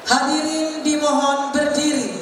Hadirin dimohon berdiri.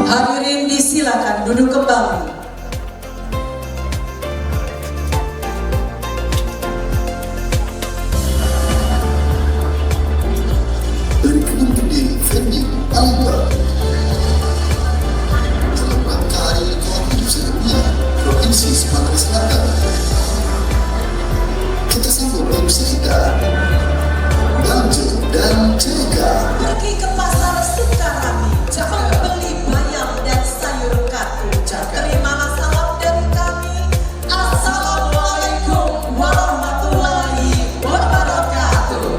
Hadirin disilakan duduk kembali. Dari Gedung Gede Venue Alba, Kelompok KRI Komunitas Provinsi Sumatera Selatan. Kita sambut MC kita, Banjo dan Jega. Pergi ke pasar Sukarami, jangan beli bayam dan sayur katu. Terimalah salam dari kami. Assalamualaikum warahmatullahi wabarakatuh.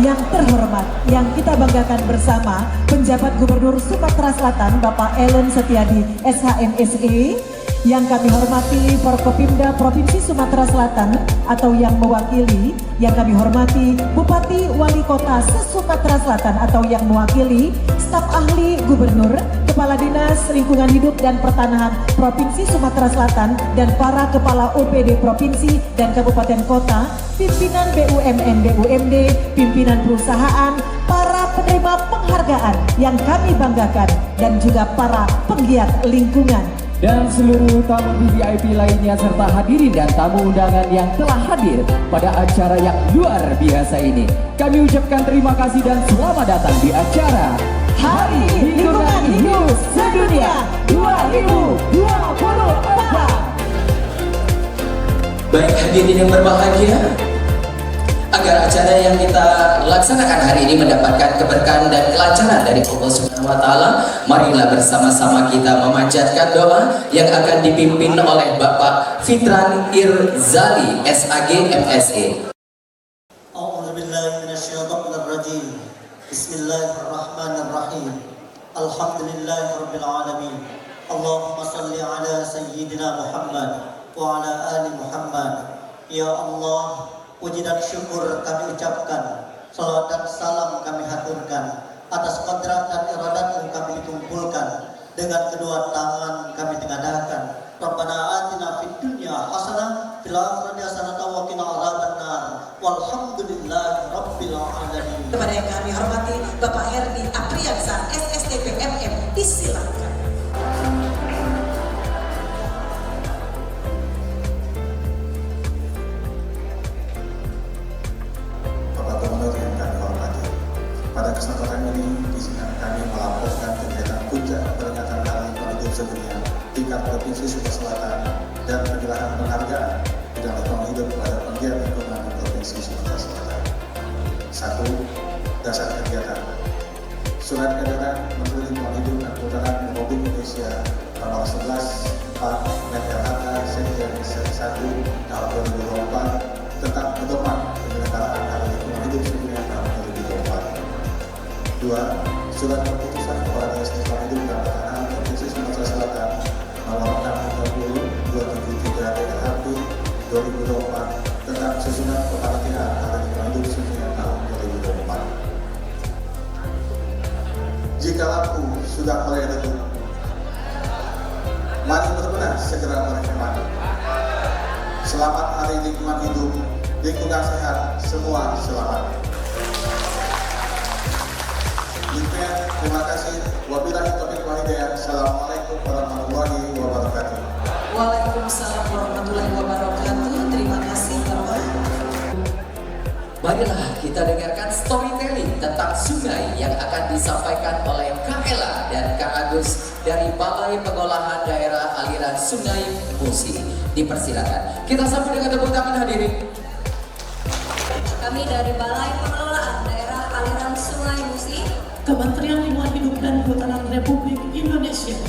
Yang terhormat, yang kita banggakan bersama, Penjabat Gubernur Sumatera Selatan Bapak Ellen Setiadi, SHMSE, Yang kami hormati Forkopimda Provinsi Sumatera Selatan atau yang mewakili, yang kami hormati Bupati Wali Kota Sumatera Selatan atau yang mewakili staf ahli Gubernur, Kepala Dinas Lingkungan Hidup dan Pertanahan Provinsi Sumatera Selatan dan para Kepala OPD Provinsi dan Kabupaten Kota, pimpinan BUMN BUMD, pimpinan perusahaan, para penerima penghargaan yang kami banggakan dan juga para penggiat lingkungan. Dan seluruh tamu VIP lainnya serta hadirin dan tamu undangan yang telah hadir pada acara yang luar biasa ini. Kami ucapkan terima kasih dan selamat datang di acara Hari Lingkungan Hidup Sedunia 2024. Baik hadirin yang berbahagia, agar acara yang kita laksanakan hari ini mendapatkan keberkahan dan kelancaran dari Allah Subhanahu wa Ta'ala, marilah bersama-sama kita memanjatkan doa yang akan dipimpin oleh Bapak Fitran Irzali, SAG MSE. A'udzubillahiminasyaitonirrajim. Bismillahirrahmanirrahim. Alhamdulillahirabbil alamin. Allahumma shalli ala sayyidina Muhammad wa ala ali Muhammad. Ya Allah, puji dan syukur kami ucapkan, salawat dan salam kami haturkan atas kodrat dan iradat yang kami kumpulkan dengan kedua tangan kami tengadahkan. Rabbana atina fid dunya hasanah fil akhirati hasanah wa qina adzabannar. Walhamdulillahi rabbil alamin. Kepada yang kami hormati Bapak Herdi Apriansa, SSTP MM, disilakan. Bapak Gubernur yang kami hormati, pada kesempatan ini izinkan kami melaporkan kegiatan puncak peringatan Hari Lingkungan Hidup Sedunia tingkat Provinsi Sumatera Selatan dan penyerahan penghargaan bidang lingkungan hidup kepada penggiat lingkungan di Provinsi Sumatera Selatan. 1. Dasar kegiatan. Surat edaran Menteri Lingkungan Hidup dan Kehutanan Republik Indonesia nomor 11 LHK Sekjen 1 tahun 2024 tentang pedoman penyelenggaraan Hari Lingkungan Hidup Sedunia tahun 2024. 2. Surat keputusan Kepala Dinas Lingkungan Hidup dan Pertanahan Provinsi Sumatera Selatan nomor 630 273 DLHP 2024 tentang susunan kepanitiaan Hari Lingkungan Hidup Sedunia tahun 2024. Jika lampu sudah mulai redup, mari benar-benar segera berhemat. Selamat Hari Lingkungan Hidup, lingkungan sehat, semua selamat. Demikian, terima kasih. Wabillahi taufiq wal hidayah. Assalamualaikum warahmatullahi wabarakatuh. Waalaikumsalam warahmatullahi wabarakatuh. Terima kasih Bapak. Marilah kita dengarkan storytelling tentang sungai yang akan disampaikan oleh Kak Ella dan Kak Agus dari Balai Pengolahan Daerah Aliran Sungai Musi. Dipersilakan. Kita sambut dengan tepuk tangan hadirin. Kami dari Balai Pengelolaan Daerah Aliran Sungai Musi, Kementerian Lingkungan Hidup dan Kehutanan Republik Indonesia.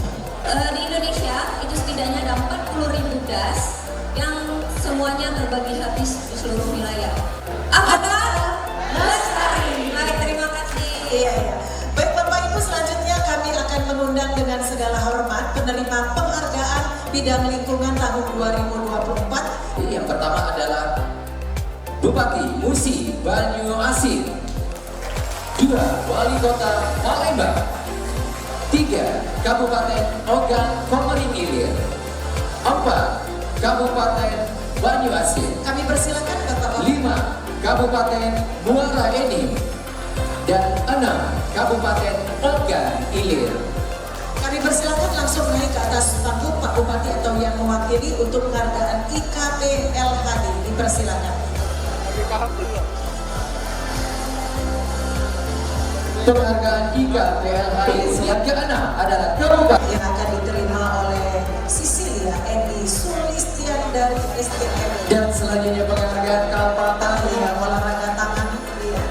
Di Indonesia itu setidaknya ada 40.000 das yang semuanya terbagi habis di seluruh wilayah. Apakah lestari? Baik, terima kasih. Iya. Baik Bapak Ibu, selanjutnya kami akan mengundang dengan segala hormat penerima penghargaan bidang lingkungan tahun 2024. Yang pertama adalah Bupati Musi Banyu Asin. 2. Wali Kota Palembang. 3. Kabupaten Ogan Komering Ilir. 4. Kabupaten Banyu Asin. Kami persilakan Bapak. 5. Kabupaten Muara Enim. Dan 6. Kabupaten Ogan Ilir. Kami persilakan langsung naik ke atas panggung Pak Bupati atau yang mewakili untuk penghargaan IKPLHD. Dipersilakan. Penghargaan IKPLHD yang ke-6 adalah Kabupaten Yang akan diterima oleh Sisilia Edi Sulistian dari STM. dan selanjutnya penghargaan Kalpataru Yang olahraga tangan. Iya.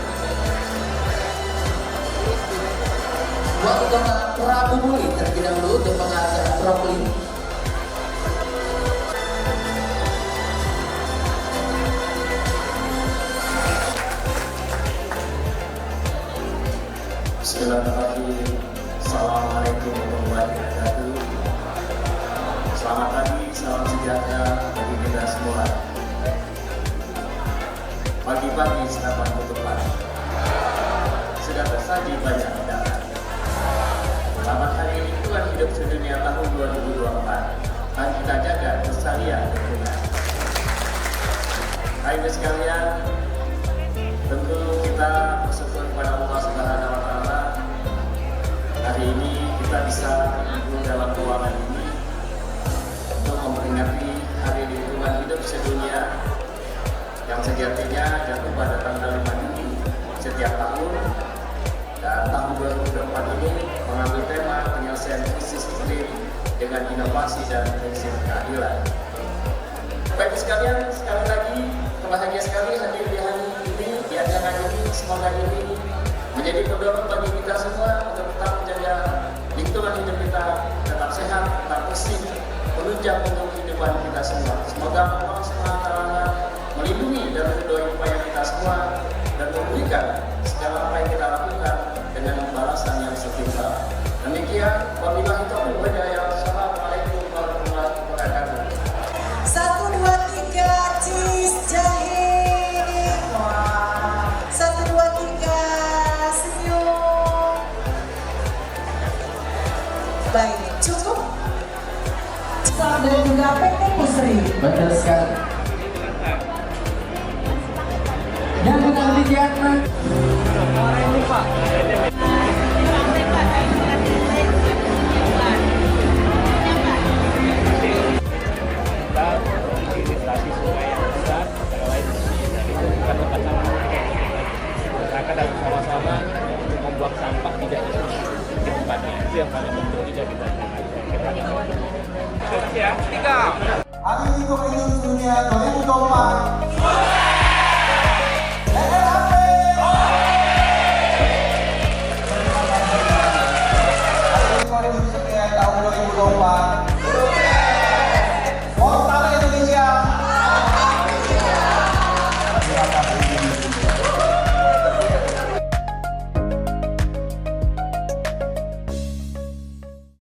Wali Kota Prabu Muli terlebih dahulu untuk penghargaan Propli. Bismillahirrahmanirrahim. Assalamualaikum warahmatullahi wabarakatuh. inovasi dan prinsip keadilan. Baik sekalian, sekali lagi berbahagia sekali hadir di hari ini, di acara ini. Semoga ini menjadi pendorong bagi kita semua untuk tetap menjaga lingkungan hidup kita tetap sehat, tetap bersih, menunjang untuk kehidupan kita semua. Semoga Allah SWT melindungi dan meridhoi upaya kita semua dan memberikan segala apa yang kita lakukan dengan balasan yang setimpal. Demikian, wabillahi taufiq wal hidayah. Assalamualaikum warahmatullahi wabarakatuh. 1, 2, 3, cheese jahe. Wah. 1, 2, 3, senyum. Baik, cukup. Dan juga PT Pusri. Betul sekali. Dan dengan demikian masyarakat dan sama-sama untuk membuang sampah tidak di tempatnya. Itu yang paling penting juga kita lakukan. Ya, 3. Hari Lingkungan Hidup Dunia 2020